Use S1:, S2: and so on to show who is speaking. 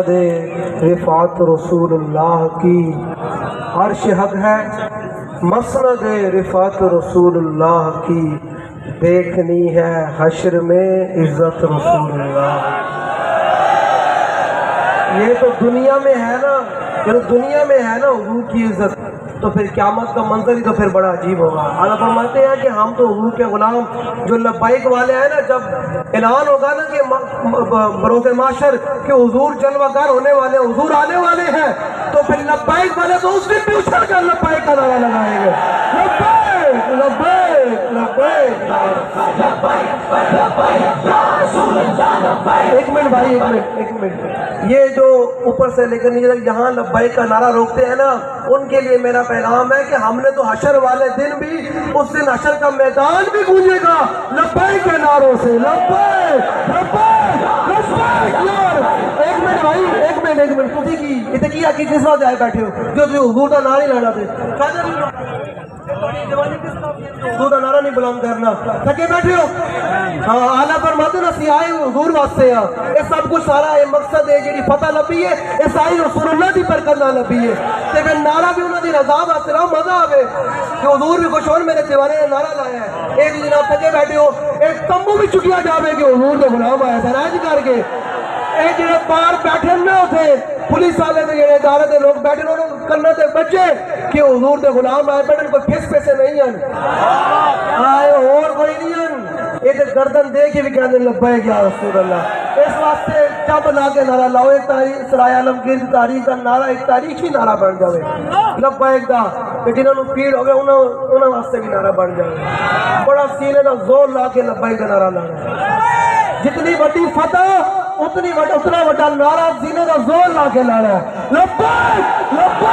S1: دے رفعت رسول اللہ کی عرش حق ہے، مسند رفعت رسول اللہ کی دیکھنی ہے حشر میں عزت رسول اللہ۔ یہ تو دنیا میں ہے نا، یہ دنیا میں ہے نا حضور کی عزت، تو پھر قیامت کا منظر ہی تو پھر بڑا عجیب ہوگا۔ اللہ فرماتے ہیں کہ ہم تو حضور کے غلام جو لبیک والے ہیں نا، جب اعلان ہوگا نا کہ بروز محشر کہ حضور جلوہ گر ہونے والے، حضور آنے والے ہیں، تو پھر لبیک والے تو اس دن بھی اچھل کر لبیک کا نعرہ لگائیں گے، لبیک لبیک لبیک۔ ایک منٹ بھائی، ایک منٹ، یہ جو اوپر سے لے کر نیچے تک یہاں لبیک کا نعرہ روکتے ہیں نا، ان کے لیے میرا پیغام ہے کہ ہم نے تو حشر والے دن بھی، اس دن حشر کا میدان بھی گونجے گا لبیک کے نعروں سے، لبیک لبیک لبیک یار۔ ایک منٹ بھائی، ایک منٹ، تسی کی اتقیا کی کس وقت آئے بیٹھے ہو جو تھی حضور کا نعرہ نہیں لانا تھے؟ حضور کا نعرہ نہیں بلند کرنا، تھکے بیٹھے ہو؟ اعلیٰ فرماتے نا سیائی حضور واسطے ہیں، یہ سب کچھ سارا یہ مقصد ہے جی فتح لبی ہے، یہ ساری رسول اللہ کی برکت نہ لبی ہے، تے پھر نعرہ بھی انہوں نے رضا واسطے رہا، مزہ آوے کہ حضور بھی خوش ہون میرے دیوانے نے نعرہ لایا ہے۔ ایک جناب تھکے بیٹھے ہو، ایک تمبو بھی چکیا جاوے کہ حضور کے غلام آیا سر ایج کر کے، ایک جناب باہر بیٹھے نہ ہوتے پولیس والے تے جڑے ادارے دے لوگ بیٹھے انہوں نے کرنے تے بچے کہ حضور دے غلام آئے بیٹھے کوئی پھس پیسے نہیں ہیں، آئے اور کوئی نہیں ہیں، یہ تے گردن دے کے بھی کہنے لبیک یا رسول اللہ۔ اس واسطے جب لا کے نعرہ لاؤ، ایک تاریخ سرائے عالمگیر کی تاریخ کا نعرہ ایک تاریخی نعرہ بن جاوے لبیک دا، کہ جنہوں نے پیڑ ہو گئے انہوں واسطے بھی نعرہ بن جاوے، بڑا سینے دا زور لا کے لبیک کا نعرہ لانا، جتنی بڑی فتح اتنا بڑا نعرہ سینے دا زور لا کے لانا ہے، لبیک لبیک۔